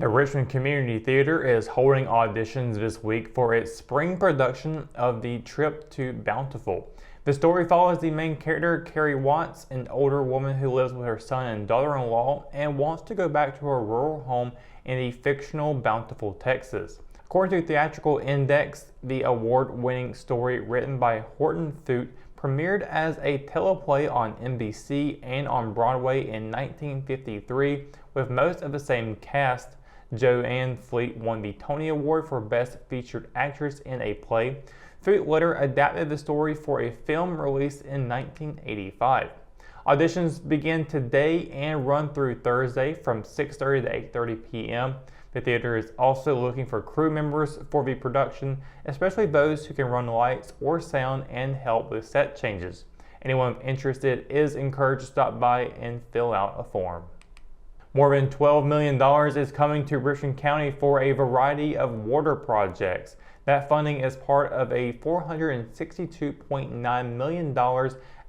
The Richmond Community Theatre is holding auditions this week for its spring production of The Trip to Bountiful. The story follows the main character, Carrie Watts, an older woman who lives with her son and daughter-in-law and wants to go back to her rural home in the fictional Bountiful, Texas. According to Theatrical Index, the award-winning story written by Horton Foote premiered as a teleplay on NBC and on Broadway in 1953 with most of the same cast. Joanne Fleet won the Tony Award for Best Featured Actress in a Play. Foote later adapted the story for a film released in 1985. Auditions begin today and run through Thursday from 6:30 to 8:30 p.m. The theater is also looking for crew members for the production, especially those who can run lights or sound and help with set changes. Anyone interested is encouraged to stop by and fill out a form. More than $12 million is coming to Richmond County for a variety of water projects. That funding is part of a $462.9 million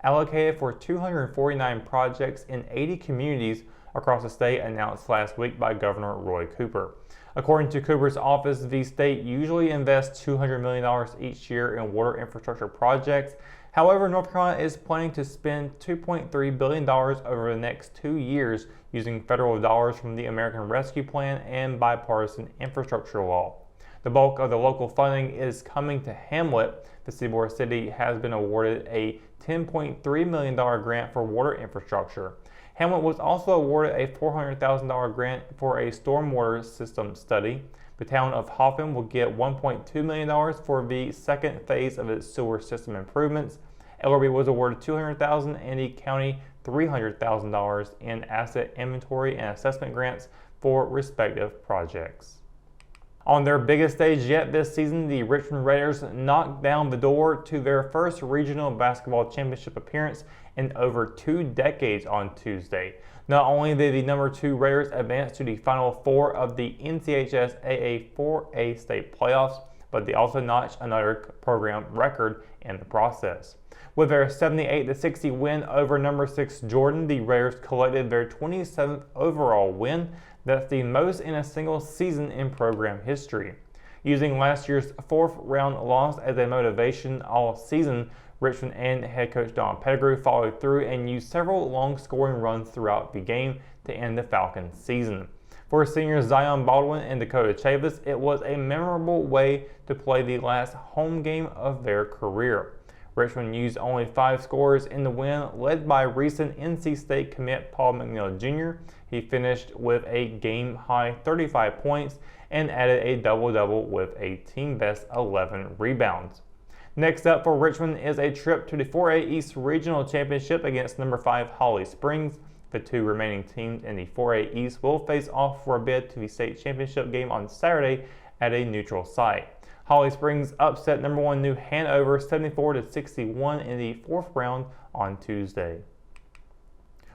allocated for 249 projects in 80 communities across the state, announced last week by Governor Roy Cooper. According to Cooper's office, the state usually invests $200 million each year in water infrastructure projects. However, North Carolina is planning to spend $2.3 billion over the next 2 years using federal dollars from the American Rescue Plan and bipartisan infrastructure law. The bulk of the local funding is coming to Hamlet. The seaboard city has been awarded a $10.3 million grant for water infrastructure. Hamlet was also awarded a $400,000 grant for a stormwater system study. The town of Hoffman will get $1.2 million for the second phase of its sewer system improvements. Ellerby was awarded $200,000 and the county $300,000 in asset inventory and assessment grants for respective projects. On their biggest stage yet this season, the Richmond Raiders knocked down the door to their first regional basketball championship appearance in over 2 decades on Tuesday. Not only did the number 2 Raiders advance to the Final Four of the NCHS AA 4A state playoffs, but they also notched another program record in the process. With their 78-60 win over number 6 Jordan, the Raiders collected their 27th overall win. That's the most in a single season in program history. Using last year's 4th round loss as a motivation all season, Richmond and head coach Don Pettigrew followed through and used several long scoring runs throughout the game to end the Falcons season. For seniors Zion Baldwin and Dakota Chavis, it was a memorable way to play the last home game of their career. Richmond used only 5 scorers in the win, led by recent NC State commit Paul McNeil Jr. He finished with a game-high 35 points and added a double-double with a team-best 11 rebounds. Next up for Richmond is a trip to the 4A East Regional Championship against number 5 Holly Springs. The 2 remaining teams in the 4A East will face off for a bid to the state championship game on Saturday at a neutral site. Holly Springs upset number 1 New Hanover 74-61 in the 4th round on Tuesday.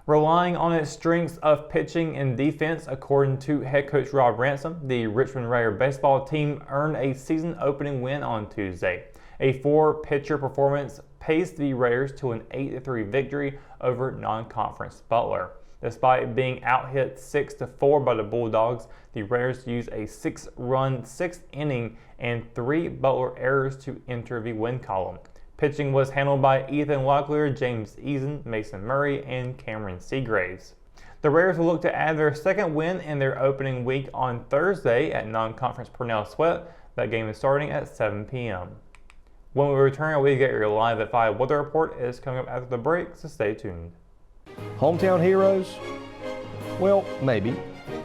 Relying on its strengths of pitching and defense, according to head coach Rob Ransom, the Richmond Raider baseball team earned a season-opening win on Tuesday. A 4-pitcher performance paced the Raiders to an 8-3 victory over non-conference Butler. Despite being out-hit 6-4 by the Bulldogs, the Raiders used a 6-run 6th inning and 3 Butler errors to enter the win column. Pitching was handled by Ethan Locklear, James Eason, Mason Murray, and Cameron Seagraves. The Raiders will look to add their second win in their opening week on Thursday at non-conference Purnell Sweat. That game is starting at 7 p.m. When we return, we get your Live at 5 weather report. It is coming up after the break, so stay tuned. Hometown heroes? Well, maybe.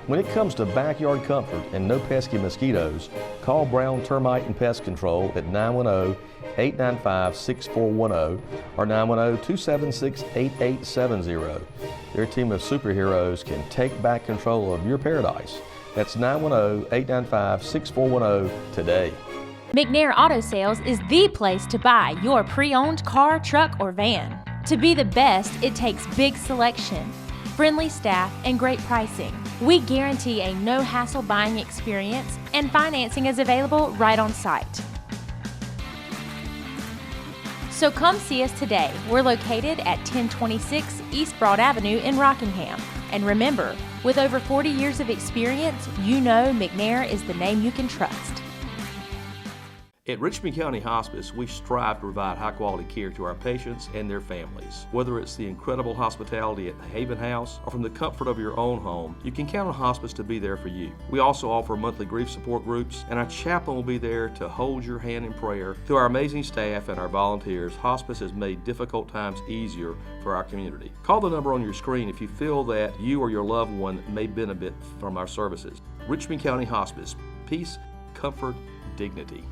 When it comes to backyard comfort and no pesky mosquitoes, call Brown Termite and Pest Control at 910-895-6410 or 910-276-8870. Their team of superheroes can take back control of your paradise. That's 910-895-6410 today. McNair Auto Sales is the place to buy your pre-owned car, truck, or van. To be the best, it takes big selection, friendly staff, and great pricing. We guarantee a no-hassle buying experience, and financing is available right on site. So come see us today. We're located at 1026 East Broad Avenue in Rockingham. And remember, with over 40 years of experience, you know McNair is the name you can trust. At Richmond County Hospice, we strive to provide high-quality care to our patients and their families. Whether it's the incredible hospitality at the Haven House or from the comfort of your own home, you can count on hospice to be there for you. We also offer monthly grief support groups, and our chaplain will be there to hold your hand in prayer. Through our amazing staff and our volunteers, hospice has made difficult times easier for our community. Call the number on your screen if you feel that you or your loved one may benefit from our services. Richmond County Hospice. Peace, comfort, dignity.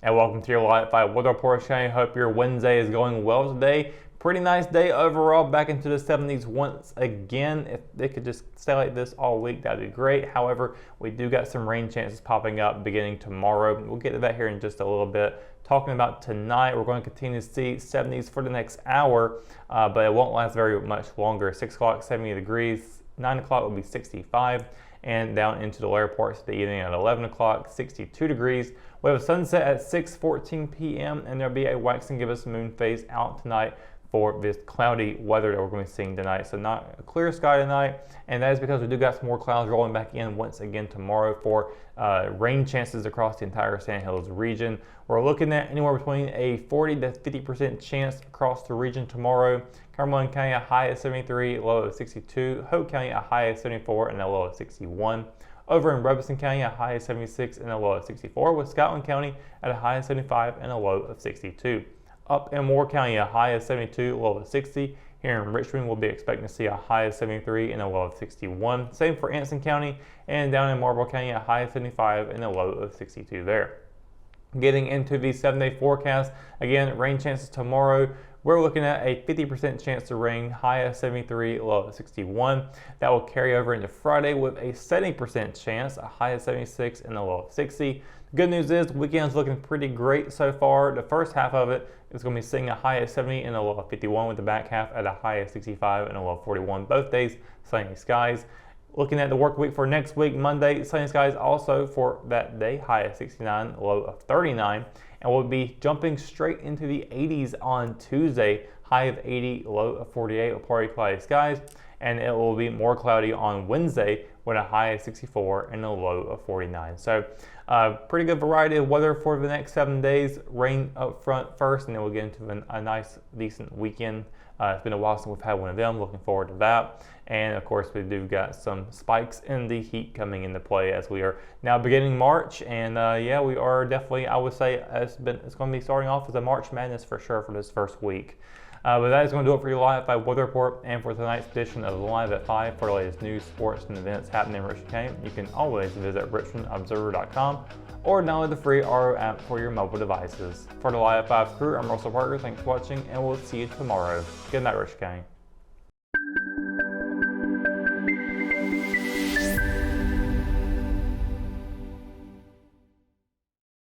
And welcome to your Live at 5 weather report. I hope your Wednesday is going well today. Pretty nice day overall, back into the 70s once again. If they could just stay like this all week, that'd be great. However, we do got some rain chances popping up beginning tomorrow. We'll get to that here in just a little bit. Talking about tonight, we're going to continue to see 70s for the next hour, but it won't last very much longer. 6 o'clock, 70 degrees. 9 o'clock will be 65. And down into the later parts of the evening at 11 o'clock, 62 degrees. We have a sunset at 6:14 p.m. and there'll be a waxing gibbous moon phase out tonight for this cloudy weather that we're going to be seeing tonight. So not a clear sky tonight, and that is because we do got some more clouds rolling back in once again tomorrow for rain chances across the entire Sand Hills region. We're looking at anywhere between a 40 to 50% chance across the region tomorrow. Cumberland County a high of 73, low of 62. Hope County a high of 74 and a low of 61. Over in Robeson County, a high of 76 and a low of 64, with Scotland County at a high of 75 and a low of 62. Up in Moore County, a high of 72, low of 60. Here in Richmond, we'll be expecting to see a high of 73 and a low of 61. Same for Anson County, and down in Marlborough County, a high of 75 and a low of 62 there. Getting into the 7-day forecast, again, rain chances tomorrow. We're looking at a 50% chance to rain, high of 73, low of 61. That will carry over into Friday with a 70% chance, a high of 76 and a low of 60. The good news is the weekend's looking pretty great so far. The first half of it is going to be seeing a high of 70 and a low of 51, with the back half at a high of 65 and a low of 41. Both days, sunny skies. Looking at the work week for next week, Monday, sunny skies also for that day, high of 69, low of 39. And we'll be jumping straight into the 80s on Tuesday, high of 80, low of 48 with partly cloudy skies. And it will be more cloudy on Wednesday with a high of 64 and a low of 49. So pretty good variety of weather for the next 7 days. Rain up front first, and then we'll get into a nice, decent weekend. It's been a while since we've had one of them. Looking forward to that. And of course, we do got some spikes in the heat coming into play as we are now beginning March. And yeah, we are definitely, I would say, it's going to be starting off as a March Madness for sure for this first week. But that is going to do it for your Live at 5 weather report and for tonight's edition of Live at 5. For the latest news, sports, and events happening in Richmond County, you can always visit richmondobserver.com or download the free RO app for your mobile devices. For the Live at 5 crew, I'm Russell Parker. Thanks for watching, and we'll see you tomorrow. Good night, Richmond County.